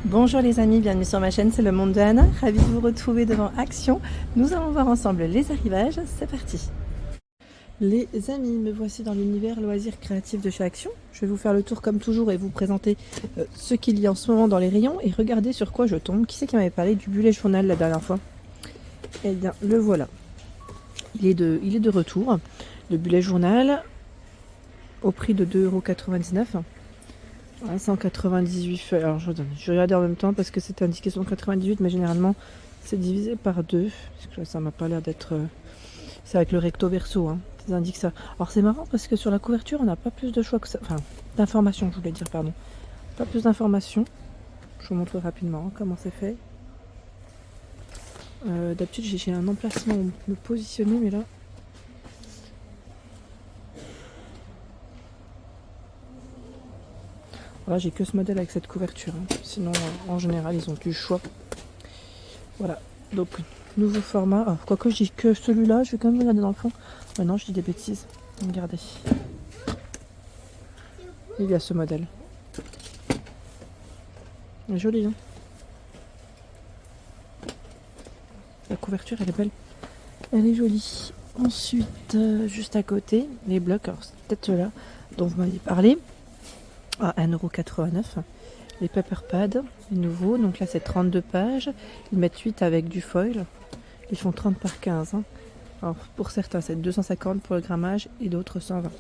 Bonjour les amis, bienvenue sur ma chaîne, c'est le monde de Anna. Ravie de vous retrouver devant Action. Nous allons voir ensemble les arrivages, c'est parti. Les amis, me voici dans l'univers loisirs créatifs de chez Action. Je vais vous faire le tour comme toujours et vous présenter ce qu'il y a en ce moment dans les rayons et regarder sur quoi je tombe. Qui c'est qui m'avait parlé du bullet journal la dernière fois? Eh bien, le voilà. Il est de retour. Le bullet journal au prix de 2,99 €. 198 feuilles. Alors je regardais en même temps parce que c'était indiqué 198, mais généralement c'est divisé par 2. Parce que ça m'a pas l'air d'être. C'est avec le recto verso, hein, qu'ils indiquent ça. Alors c'est marrant parce que sur la couverture on n'a pas plus de choix que ça. Enfin, d'informations, je voulais dire, pardon. Pas plus d'informations. Je vous montre rapidement hein, comment c'est fait. D'habitude j'ai un emplacement où me positionner, mais là. Là, j'ai que ce modèle avec cette couverture. Hein. Sinon, en général, ils ont du choix. Voilà. Donc, nouveau format. Ah, quoique je dis que celui-là, je vais quand même regarder dans le fond. Non, je dis des bêtises. Regardez. Il y a ce modèle. Il est joli, hein. La couverture, elle est belle. Elle est jolie. Ensuite, juste à côté, les blocs. Alors, c'est peut-être ceux-là dont vous m'aviez parlé. À 1,89 €. Les paper pads, les nouveaux. Donc là, c'est 32 pages. Ils mettent 8 avec du foil. Ils font 30 par 15. Hein. Alors, pour certains, c'est 250 pour le grammage et d'autres 120.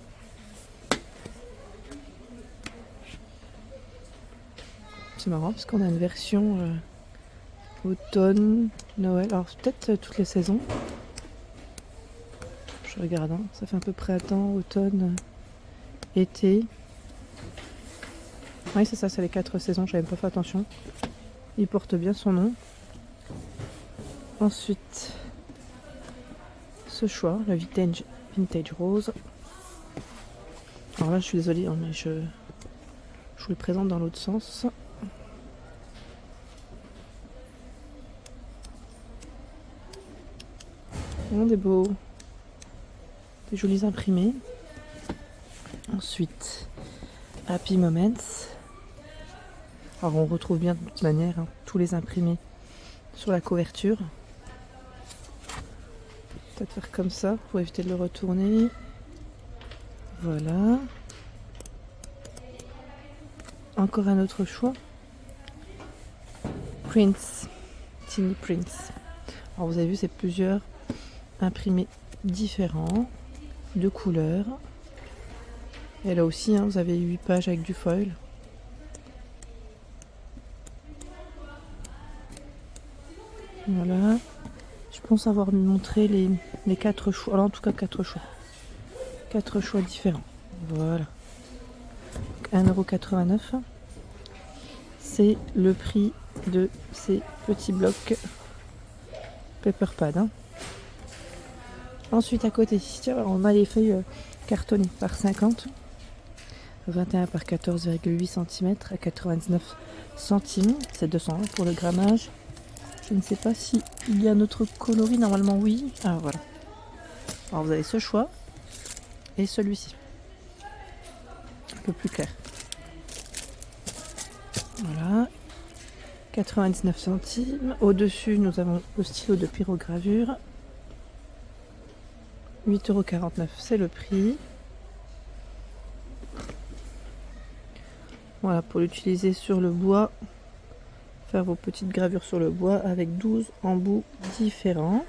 C'est marrant parce qu'on a une version automne, Noël. Alors, c'est peut-être toutes les saisons. Je regarde. Hein. Ça fait un peu printemps, automne, été. Oui, c'est ça, c'est les 4 saisons, j'avais pas fait attention. Il porte bien son nom. Ensuite, ce choix, le vintage rose. Alors là, je suis désolée, hein, mais je vous le présente dans l'autre sens. Des beaux, des jolis imprimés. Ensuite, Happy Moments. Alors on retrouve bien de toute manière hein, tous les imprimés sur la couverture. Peut-être faire comme ça pour éviter de le retourner. Voilà. Encore un autre choix. Prince. Tiny Prince. Alors vous avez vu, c'est plusieurs imprimés différents, de couleurs. Et là aussi, hein, vous avez 8 pages avec du foil. Voilà. Je pense avoir montré les 4 choix. Alors en tout cas 4 choix. 4 choix différents. Voilà. 1,89 €. C'est le prix de ces petits blocs paper pad. Hein. Ensuite à côté, tiens, on a les feuilles cartonnées par 50. 21 par 14,8 cm à 99 centimes. C'est 200 € pour le grammage. Je ne sais pas si il y a notre coloris. Normalement oui. Ah voilà. Alors vous avez ce choix et celui-ci. Un peu plus clair. Voilà. 99 centimes. Au-dessus, nous avons le stylo de pyrogravure. 8,49 €, c'est le prix. Voilà, pour l'utiliser sur le bois. Faire vos petites gravures sur le bois avec 12 embouts différents.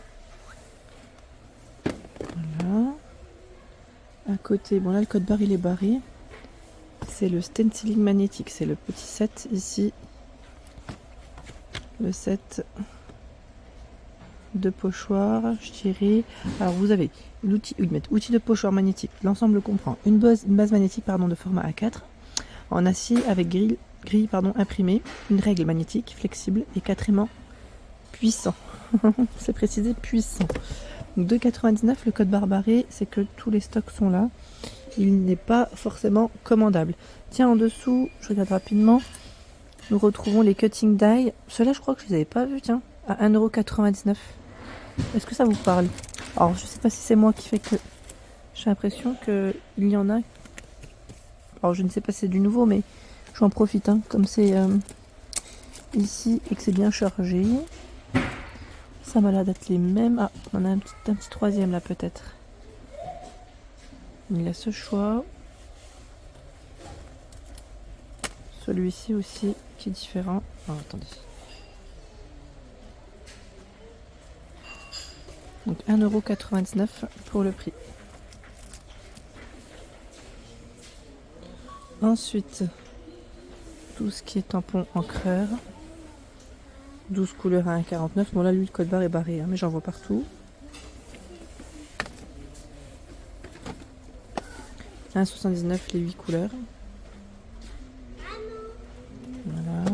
Voilà. À côté, bon là le code barre il est barré. C'est le stenciling magnétique, c'est le petit set ici. Le set de pochoir, je dirais. Alors vous avez l'outil, outil de pochoir magnétique. L'ensemble comprend une base magnétique de format A4 en acier avec grille imprimée, une règle magnétique flexible et 4 aimants puissants. C'est précisé puissant. Donc 2,99 €, le code barre barré, c'est que tous les stocks sont là. Il n'est pas forcément commandable. Tiens, en dessous, je regarde rapidement. Nous retrouvons les cutting die. Ceux-là, je crois que je les avais pas vus, tiens, à 1,99 €. Est-ce que ça vous parle? Alors, je sais pas si c'est moi qui fait que j'ai l'impression qu'il y en a. Alors, je ne sais pas si c'est du nouveau, mais j'en profite, hein, comme c'est ici et que c'est bien chargé. Ça m'a l'air d'être les mêmes. Ah, on a un petit troisième là peut-être. Il y a ce choix. Celui-ci aussi qui est différent. Oh, attendez. Donc 1,99 € pour le prix. Ensuite, tout ce qui est tampon encreur. 12 couleurs à 1,49 €. Bon là lui le code barre est barré, hein, mais j'en vois partout. 1,79 € les 8 couleurs. Voilà.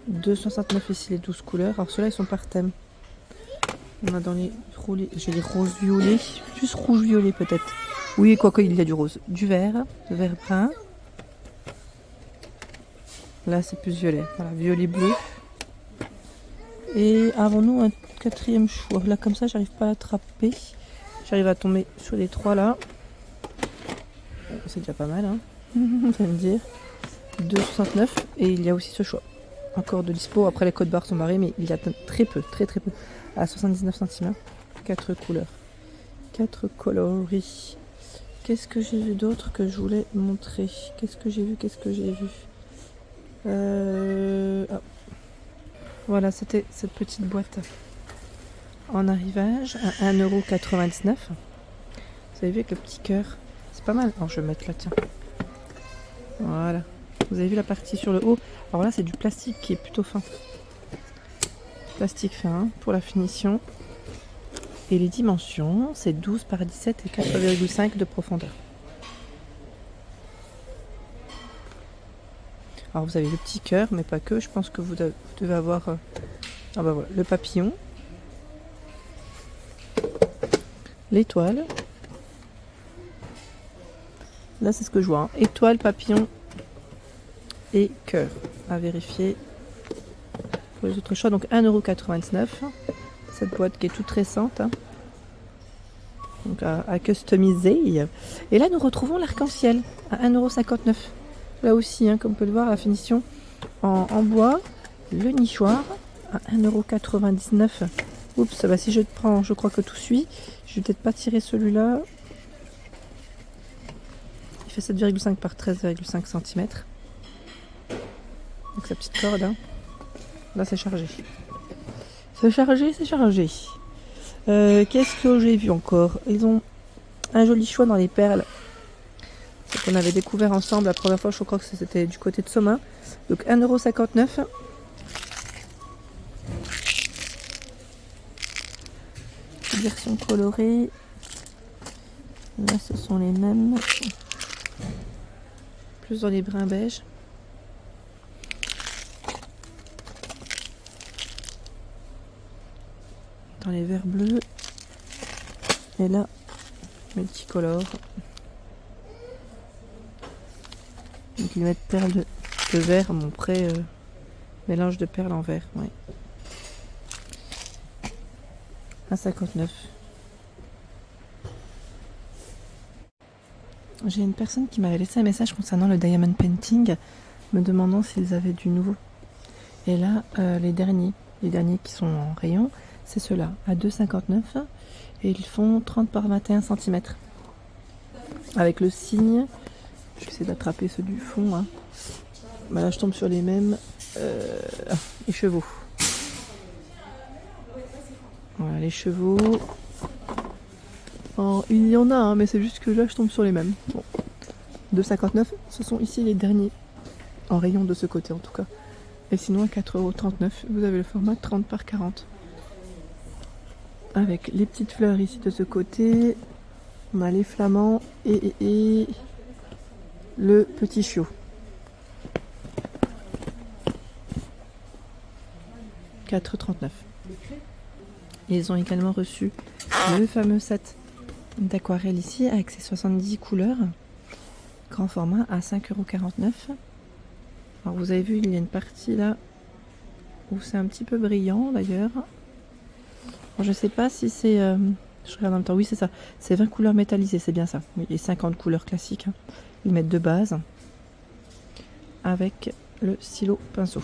2,69 € ici les 12 couleurs. Alors ceux-là ils sont par thème. On a dans les roulés, j'ai les roses violets, plus rouge violet peut-être. Oui, quoique il y a du rose. Du vert brun. Là c'est plus violet. Voilà, violet bleu. Et avons-nous un quatrième choix? Là comme ça j'arrive pas à l'attraper. J'arrive à tomber sur les trois là. C'est déjà pas mal, hein. Vous allez me dire. 2,69 € et il y a aussi ce choix. Encore de dispo. Après les codes barres sont barrés, mais il y a très peu. À 79 centimes. 4 couleurs. 4 coloris. Qu'est-ce que j'ai vu d'autre que je voulais montrer? Qu'est-ce que j'ai vu? Ah. Voilà, c'était cette petite boîte en arrivage à 1,99 €. Vous avez vu avec le petit cœur, c'est pas mal. Alors je vais mettre là, tiens. Voilà. Vous avez vu la partie sur le haut. Alors là c'est du plastique qui est plutôt fin. Plastique fin, hein, pour la finition. Et les dimensions, c'est 12 par 17 et 4,5 de profondeur. Alors vous avez le petit cœur, mais pas que. Je pense que vous devez avoir ah bah voilà, le papillon, l'étoile. Là c'est ce que je vois, hein. Étoile, papillon et cœur. À vérifier pour les autres choix. Donc 1,99 €. Cette boîte qui est toute récente, hein. Donc à customiser. Et là nous retrouvons l'arc-en-ciel à 1,59 €. Là aussi, hein, comme on peut le voir, la finition en bois. Le nichoir à 1,99 €. Oups, bah si je prends, je crois que tout suit. Je vais peut-être pas tirer celui-là. Il fait 7,5 par 13,5 cm. Donc sa petite corde, hein. Là c'est chargé. C'est chargé. Qu'est-ce que j'ai vu encore? Ils ont un joli choix dans les perles. C'est qu'on avait découvert ensemble la première fois, je crois que c'était du côté de Somain. Donc 1,59 €. Version colorée. Là ce sont les mêmes. Plus dans les brins beige. Dans les verts bleus. Et là, multicolore. Donc ils mettent perles de vert, mon prêt mélange de perles en vert. Ouais. 1,59 €. J'ai une personne qui m'avait laissé un message concernant le diamond painting, me demandant s'ils avaient du nouveau. Et là, les derniers qui sont en rayon, c'est ceux-là, à 2,59 €. Et ils font 30 par 21 cm. Avec le signe, je vais essayer d'attraper ceux du fond. Hein. Bah là, je tombe sur les mêmes. Les chevaux. Voilà, les chevaux. Oh, il y en a, hein, mais c'est juste que là, je tombe sur les mêmes. Bon. 2,59 €, ce sont ici les derniers. En rayon de ce côté, en tout cas. Et sinon, à 4,39 €, vous avez le format 30 par 40. Avec les petites fleurs ici de ce côté. On a les flamants et le petit chiot. 4,39 €. Ils ont également reçu le fameux set d'aquarelle ici avec ses 70 couleurs. Grand format à 5,49 €. Alors vous avez vu, il y a une partie là où c'est un petit peu brillant d'ailleurs. Je sais pas si c'est... je regarde en même temps. Oui, c'est ça. C'est 20 couleurs métallisées, c'est bien ça. Oui, et 50 couleurs classiques. Hein. Ils mettent de base. Avec le stylo pinceau.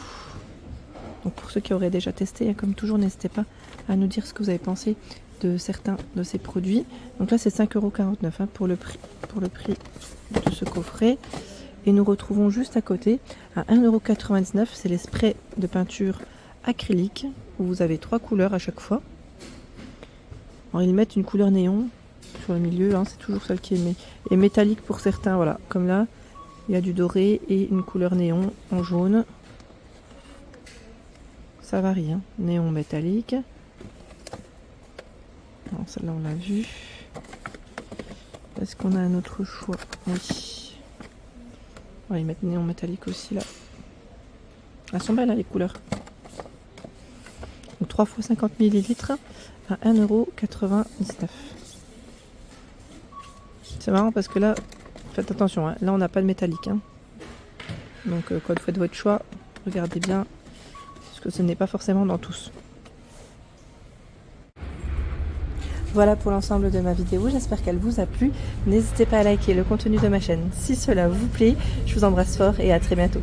Donc pour ceux qui auraient déjà testé, comme toujours, n'hésitez pas à nous dire ce que vous avez pensé de certains de ces produits. Donc là, c'est 5,49 € pour le prix de ce coffret. Et nous retrouvons juste à côté, à 1,99 €, c'est les sprays de peinture acrylique, où vous avez 3 couleurs à chaque fois. Alors ils mettent une couleur néon sur le milieu, hein, c'est toujours celle qui est métallique pour certains, voilà, comme là, il y a du doré et une couleur néon en jaune. Ça varie, hein. Néon métallique. Celle-là on l'a vu. Est-ce qu'on a un autre choix? Oui. Oh, ils mettent néon métallique aussi là. Elles sont belles, hein, les couleurs. Donc 3 fois 50 ml à 1,99 €. C'est marrant parce que là, faites attention, hein, là on n'a pas de métallique. Hein. Donc quand vous faites votre choix, regardez bien, parce que ce n'est pas forcément dans tous. Voilà pour l'ensemble de ma vidéo, j'espère qu'elle vous a plu. N'hésitez pas à liker le contenu de ma chaîne si cela vous plaît. Je vous embrasse fort et à très bientôt.